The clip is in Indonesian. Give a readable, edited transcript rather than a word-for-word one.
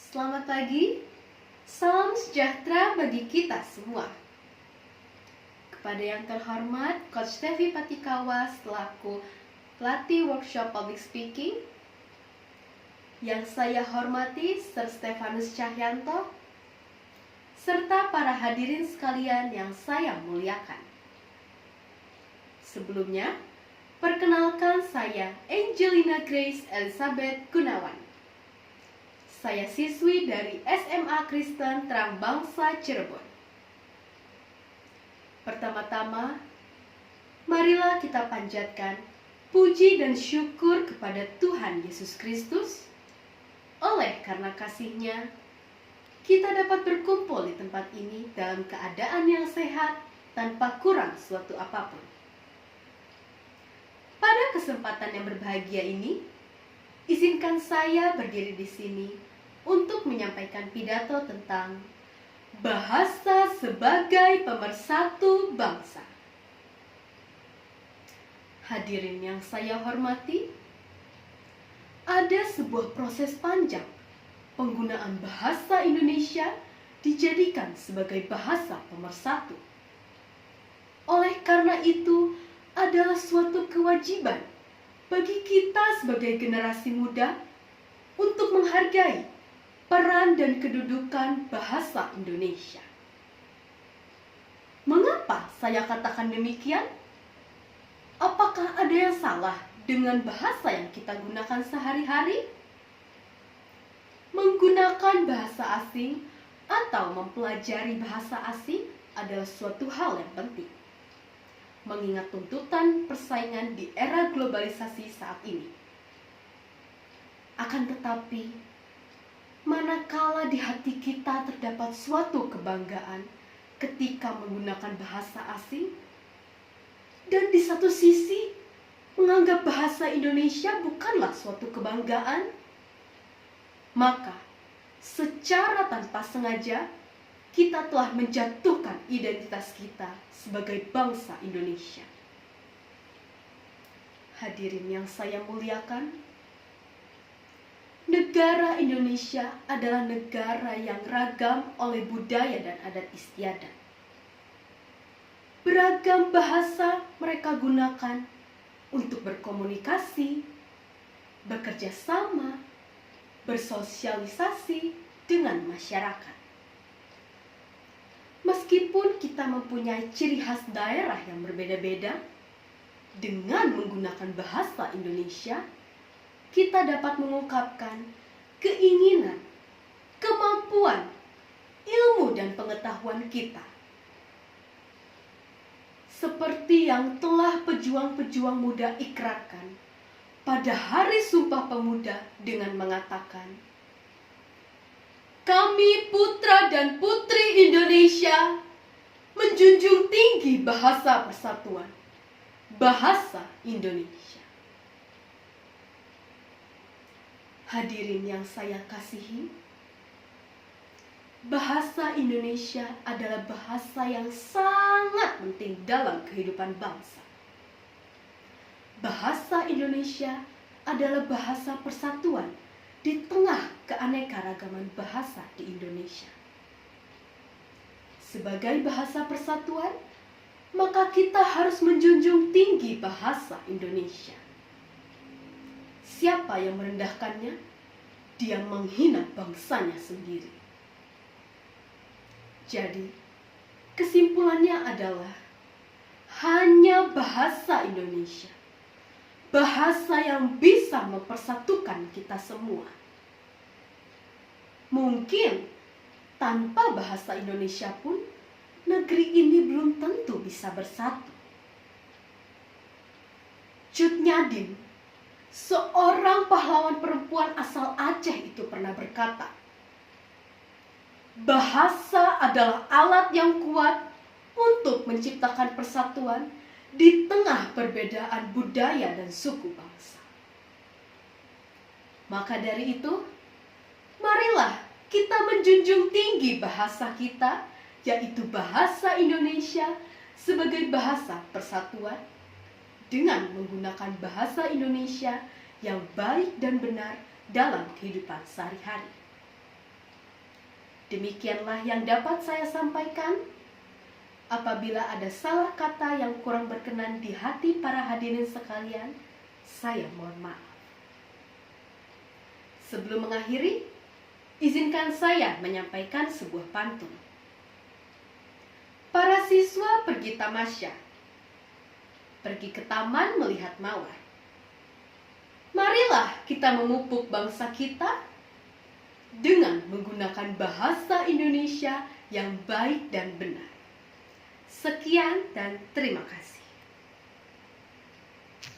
Selamat pagi, salam sejahtera bagi kita semua. Kepada yang terhormat Coach Tevi Patikawa selaku pelatih workshop public speaking, yang saya hormati Sir Stefanus Cahyanto, serta para hadirin sekalian yang saya muliakan. Sebelumnya, perkenalkan saya Angelina Grace Elizabeth Gunawan. Saya siswi dari SMA Kristen Terang Bangsa Cirebon. Pertama-tama, marilah kita panjatkan puji dan syukur kepada Tuhan Yesus Kristus. Oleh karena kasih-Nya, kita dapat berkumpul di tempat ini dalam keadaan yang sehat tanpa kurang suatu apapun. Pada kesempatan yang berbahagia ini, izinkan saya berdiri di sini untuk menyampaikan pidato tentang bahasa sebagai pemersatu bangsa. Hadirin yang saya hormati, ada sebuah proses panjang penggunaan bahasa Indonesia dijadikan sebagai bahasa pemersatu. Oleh karena itu, adalah suatu kewajiban bagi kita sebagai generasi muda untuk menghargai peran dan kedudukan bahasa Indonesia. Mengapa saya katakan demikian? Apakah ada yang salah dengan bahasa yang kita gunakan sehari-hari? Menggunakan bahasa asing atau mempelajari bahasa asing adalah suatu hal yang penting, mengingat tuntutan persaingan di era globalisasi saat ini. Akan tetapi, manakala di hati kita terdapat suatu kebanggaan ketika menggunakan bahasa asing, dan di satu sisi menganggap bahasa Indonesia bukanlah suatu kebanggaan, maka secara tanpa sengaja kita telah menjatuhkan identitas kita sebagai bangsa Indonesia. Hadirin yang saya muliakan, negara Indonesia adalah negara yang ragam oleh budaya dan adat istiadat. Beragam bahasa mereka gunakan untuk berkomunikasi, bekerja sama, bersosialisasi dengan masyarakat. Meskipun kita mempunyai ciri khas daerah yang berbeda-beda, dengan menggunakan bahasa Indonesia, kita dapat mengungkapkan keinginan, kemampuan, ilmu dan pengetahuan kita. Seperti yang telah pejuang-pejuang muda ikrarkan pada Hari Sumpah Pemuda dengan mengatakan, "Kami putra dan putri Indonesia menjunjung tinggi bahasa persatuan, bahasa Indonesia." Hadirin yang saya kasihi, bahasa Indonesia adalah bahasa yang sangat penting dalam kehidupan bangsa. Bahasa Indonesia adalah bahasa persatuan di tengah keanekaragaman bahasa di Indonesia. Sebagai bahasa persatuan, maka kita harus menjunjung tinggi bahasa Indonesia. Siapa yang merendahkannya, dia menghina bangsanya sendiri. Jadi, kesimpulannya adalah hanya bahasa Indonesia, bahasa yang bisa mempersatukan kita semua. Mungkin tanpa bahasa Indonesia pun, negeri ini belum tentu bisa bersatu. Cut Nyadim, seorang pahlawan perempuan asal Aceh itu pernah berkata, "Bahasa adalah alat yang kuat untuk menciptakan persatuan di tengah perbedaan budaya dan suku bangsa." Maka dari itu, marilah kita menjunjung tinggi bahasa kita, yaitu bahasa Indonesia sebagai bahasa persatuan, dengan menggunakan bahasa Indonesia yang baik dan benar dalam kehidupan sehari-hari. Demikianlah yang dapat saya sampaikan. Apabila ada salah kata yang kurang berkenan di hati para hadirin sekalian, saya mohon maaf. Sebelum mengakhiri, izinkan saya menyampaikan sebuah pantun. Para siswa pergi tamasya, pergi ke taman melihat mawar. Marilah kita memupuk bangsa kita dengan menggunakan bahasa Indonesia yang baik dan benar. Sekian dan terima kasih.